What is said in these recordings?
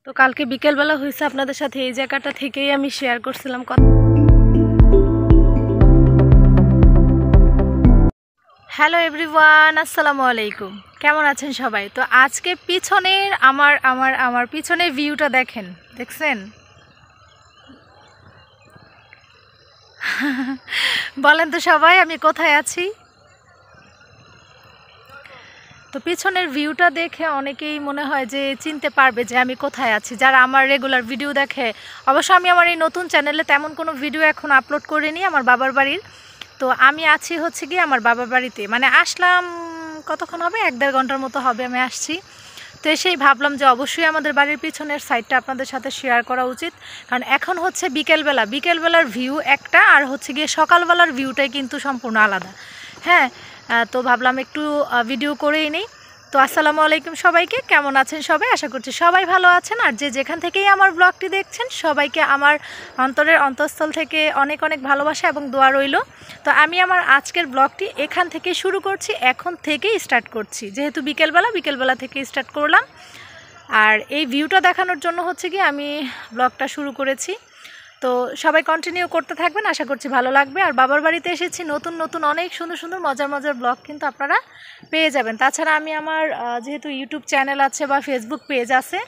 তো কালকে বিকেলবেলা হয়েছে আপনাদের সাথে এই জায়গাটা থেকেই আমি শেয়ার করছিলাম হ্যালো এভরিওয়ান, আসসালামু আলাইকুম। কেমন আছেন সবাই? তো আজকে পিছনের আমার পিছনের ভিউটা দেখছেন? বলেন তো সবাই আমি কোথায় আছি? তো পিছনের ভিউটা দেখে অনেকেই মনে হয় যে চিনতে পারবে যে আমি কোথায় আছি। যারা আমার রেগুলার ভিডিও দেখে, অবশ্য আমি আমার এই নতুন চ্যানেলে তেমন কোনো ভিডিও এখন আপলোড করিনি আমার বাবার বাড়ির। তো আমি আছি হচ্ছে গিয়ে আমার বাবার বাড়িতে, মানে আসলাম কতক্ষণ হবে, 1-1.5 ঘন্টার মতো হবে আমি আসছি। তো এসেই ভাবলাম যে অবশ্যই আমাদের বাড়ির পিছনের সাইডটা আপনাদের সাথে শেয়ার করা উচিত, কারণ এখন হচ্ছে বিকেলবেলার ভিউ একটা, আর হচ্ছে গিয়ে সকালবেলার ভিউটাই কিন্তু সম্পূর্ণ আলাদা। হ্যাঁ, তো ভাবলাম একটু ভিডিও করেই নিই। তো আসসালামু আলাইকুম সবাইকে, কেমন আছেন সবাই? আশা করছি সবাই ভালো আছেন। আর যে যেখান থেকেই আমার ব্লগটি দেখছেন সবাইকে আমার অন্তরের অন্তঃস্থল থেকে অনেক অনেক ভালোবাসা এবং দোয়া রইল। তো আমি আমার আজকের ব্লগটি এখান থেকে শুরু করছি, এখন থেকেই স্টার্ট করছি, যেহেতু বিকেলবেলা থেকে স্টার্ট করলাম। আর এই ভিউটা দেখানোর জন্য হচ্ছে কি আমি ব্লগটা শুরু করেছি। তো সবাই কন্টিনিউ করতে থাকবেন, আশা করছি ভালো লাগবে। আর বাবার বাড়িতে এসেছি, নতুন অনেক সুন্দর মজার ব্লগ কিন্তু আপনারা পেয়ে যাবেন। তাছাড়া আমি আমার যেহেতু ইউটিউব চ্যানেল আছে বা ফেসবুক পেজ আছে,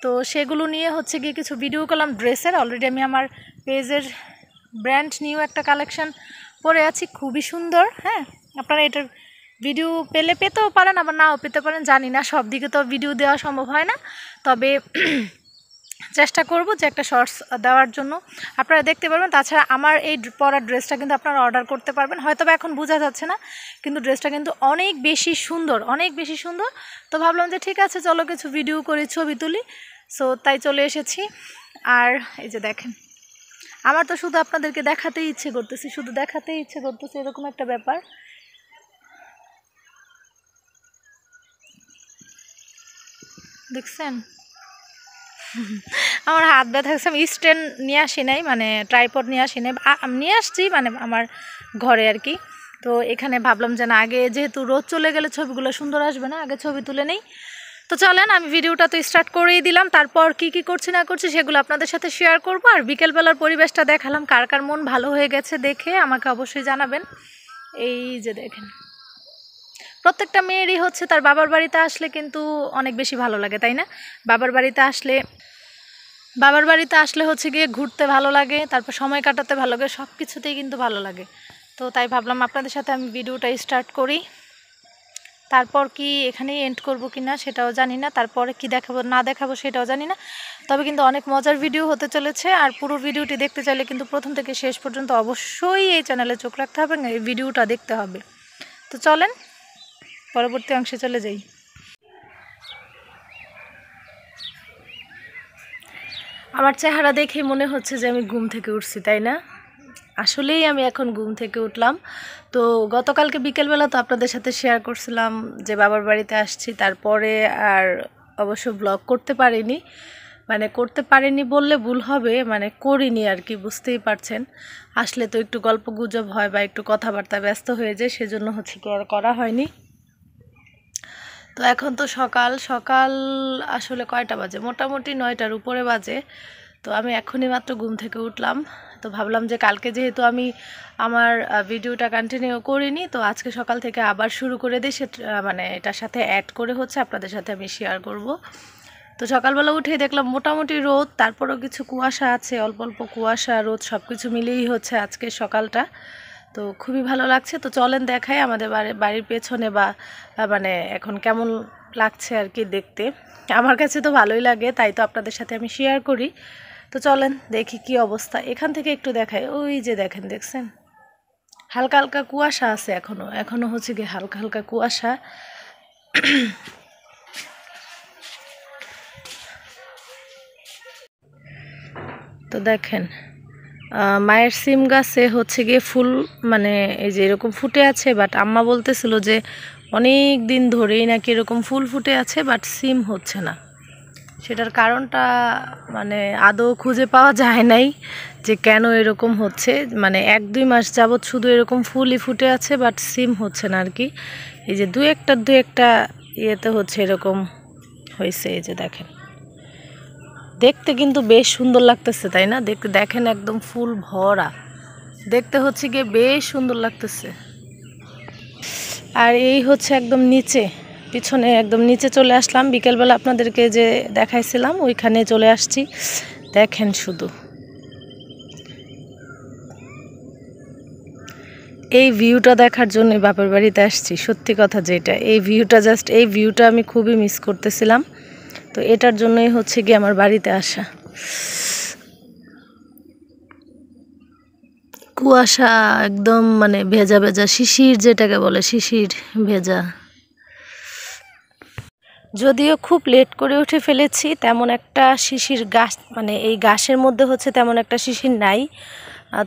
তো সেগুলো নিয়ে হচ্ছে গিয়ে কিছু ভিডিও করলাম ড্রেসের। অলরেডি আমি আমার পেজের ব্র্যান্ড নিউ একটা কালেকশন পরে আছি, খুবই সুন্দর। হ্যাঁ, আপনারা এটার ভিডিও পেতেও পারেন, আবার নাও পেতে পারেন, জানি না, সব দিকে তো ভিডিও দেওয়া সম্ভব হয় না, তবে চেষ্টা করব যে একটা শর্টস দেওয়ার জন্য আপনারা দেখতে পারবেন। তাছাড়া আমার এই পরা ড্রেসটা কিন্তু আপনারা অর্ডার করতে পারবেন, হয়তো বা এখন বোঝা যাচ্ছে না, কিন্তু ড্রেসটা কিন্তু অনেক বেশি সুন্দর। তো ভাবলাম যে ঠিক আছে, চলো কিছু ভিডিও করি, ছবি তুলি। সো তাই চলে এসেছি। আর এই যে দেখেন, আমার তো শুধু আপনাদেরকে দেখাতেই ইচ্ছে করতেছে, এরকম একটা ব্যাপার। দেখছেন আমার হাত ব্যথা হচ্ছে, আমি স্ট্যান্ড নিয়ে আসি নাই, মানে ট্রাইপড নিয়ে আসি নাই, নিয়ে আসছি মানে আমার ঘরে আর কি। তো এখানে ভাবলাম যে না, আগে যেহেতু রোদ চলে গেলে ছবিগুলো সুন্দর আসবে না, আগে ছবি তুলে নেই। তো চলেন, আমি ভিডিওটা তো স্টার্ট করেই দিলাম, তারপর কি করছি না করছি সেগুলো আপনাদের সাথে শেয়ার করব। আর বিকেলবেলার পরিবেশটা দেখালাম, কার মন ভালো হয়ে গেছে দেখে আমাকে অবশ্যই জানাবেন। এই যে দেখেন, প্রত্যেকটা মেয়েরই হচ্ছে তার বাবার বাড়িতে আসলে কিন্তু অনেক বেশি ভালো লাগে, তাই না? বাবার বাড়িতে আসলে হচ্ছে গিয়ে ঘুরতে ভালো লাগে, তারপর সময় কাটাতে ভালো লাগে, সব কিছুতেই কিন্তু ভালো লাগে। তো তাই ভাবলাম আপনাদের সাথে আমি ভিডিওটা স্টার্ট করি। তারপর কি এখানেই এন্ড করব কি না সেটাও জানি না, তারপরে কি দেখাবো না দেখাবো সেটাও জানি না, তবে কিন্তু অনেক মজার ভিডিও হতে চলেছে। আর পুরো ভিডিওটি দেখতে চাইলে কিন্তু প্রথম থেকে শেষ পর্যন্ত অবশ্যই এই চ্যানেলে চোখ রাখতে হবে, এই ভিডিওটা দেখতে হবে। তো চলেন পরবর্তী অংশে চলে যাই। আমার চেহারা দেখে মনে হচ্ছে যে আমি ঘুম থেকে উঠছি, তাই না? আসলেই আমি এখন ঘুম থেকে উঠলাম। তো গতকালকে বিকেলবেলা তো আপনাদের সাথে শেয়ার করছিলাম যে বাবার বাড়িতে আসছি, তারপরে আর অবশ্য ব্লগ করতে পারিনি বললে ভুল হবে, মানে করিনি আর কি, বুঝতেই পারছেন। আসলে তো একটু গল্প গুজব হয় বা একটু কথাবার্তা ব্যস্ত হয়ে যায়, সেজন্য হচ্ছে কি আর করা হয়নি। তো এখন তো সকাল আসলে কয়টা বাজে, মোটামুটি 9টার উপরে বাজে। তো আমি এখনই মাত্র ঘুম থেকে উঠলাম। তো ভাবলাম যে কালকে যেহেতু আমি আমার ভিডিওটা কন্টিনিউ করিনি, তো আজকে সকাল থেকে আবার শুরু করে দিই, মানে এটার সাথে অ্যাড করে হচ্ছে আপনাদের সাথে আমি শেয়ার করব। তো সকালবেলা উঠেই দেখলাম মোটামুটি রোদ, তারপরেও কিছু কুয়াশা আছে, অল্প কুয়াশা রোদ সব কিছু মিলেই হচ্ছে আজকে সকালটা। তো খুবই ভালো লাগছে। তো চলেন দেখাই আমাদের বাড়ির পেছনে, বা মানে এখন কেমন লাগছে আর কি দেখতে। আমার কাছে তো ভালোই লাগে, তাই তো আপনাদের সাথে আমি শেয়ার করি। তো চলেন দেখি কি অবস্থা, এখান থেকে একটু দেখাই। ওই যে দেখছেন হালকা কুয়াশা আছে, এখনো হচ্ছে গিয়ে হালকা কুয়াশা। তো দেখেন মায়ের সিম গাছে হচ্ছে গিয়ে ফুল, মানে এই যে এরকম ফুটে আছে, বাট আম্মা বলতেছিল যে অনেক দিন ধরেই নাকি এরকম ফুল ফুটে আছে, বাট সিম হচ্ছে না। সেটার কারণটা মানে আদৌ খুঁজে পাওয়া যায় নাই যে কেন এরকম হচ্ছে, মানে 1-2 মাস যাবৎ শুধু এরকম ফুলই ফুটে আছে, বাট সিম হচ্ছে না আর কি। এই যে দু একটা ইয়েতে হচ্ছে এরকম হয়েছে, এই যে দেখেন দেখতে কিন্তু বেশ সুন্দর লাগতেছে, তাই না? দেখতে দেখেন একদম ফুল ভরা, দেখতে হচ্ছে গিয়ে বেশ সুন্দর লাগতেছে। আর এই হচ্ছে একদম নিচে, পিছনে একদম নিচে চলে আসলাম। বিকেলবেলা আপনাদেরকে যে দেখাইছিলাম ওইখানে চলে আসছি। দেখেন শুধু এই ভিউটা দেখার জন্য বাপের বাড়িতে আসছি। সত্যি কথা যেটা, এই ভিউটা জাস্ট এই ভিউটা আমি খুবই মিস করতেছিলাম। তো এটার জন্যই হচ্ছে গিয়ে আমার বাড়িতে আসা। কুয়াশা একদম মানে ভেজা ভেজা শিশির, যেটাকে বলে শিশির ভেজা। যদিও খুব লেট করে উঠে ফেলেছি, তেমন একটা শিশির গাছ মানে এই গাছের মধ্যে হচ্ছে তেমন একটা শিশির নাই।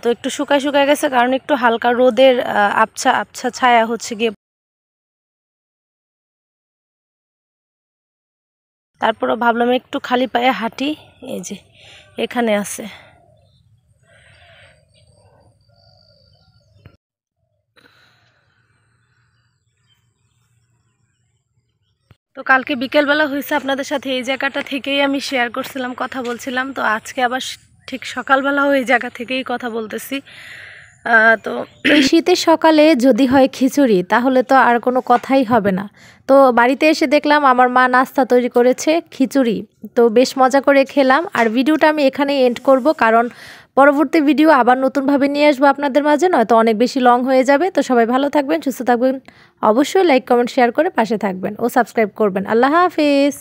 তো একটু শুকায় শুকায় গেছে, কারণ একটু হালকা রোদের আবছা আবছা ছায়া হচ্ছে গিয়ে। তারপরও ভাবলাম একটু খালি পায়ে হাঁটি, এই যে এখানে আছে। তো কালকে বিকেলবেলা হয়েছে, আপনাদের সাথে এই জায়গাটা থেকেই আমি শেয়ার করছিলাম, কথা বলছিলাম। তো আজকে আবার ঠিক সকালবেলাও এই জায়গা থেকেই কথা বলতেছি। তো এই শীতের সকালে যদি হয় খিচুড়ি, তাহলে তো আর কোনো কথাই হবে না। তো বাড়িতে এসে দেখলাম আমার মা নাস্তা তৈরি করেছে, খিচুড়ি। তো বেশ মজা করে খেলাম। আর ভিডিওটা আমি এখানেই এন্ড করব, কারণ পরবর্তী ভিডিও আবার নতুনভাবে নিয়ে আসবো আপনাদের মাঝে, নয়তো অনেক বেশি লং হয়ে যাবে। তো সবাই ভালো থাকবেন, সুস্থ থাকবেন, অবশ্যই লাইক কমেন্ট শেয়ার করে পাশে থাকবেন ও সাবস্ক্রাইব করবেন। আল্লাহ হাফেজ।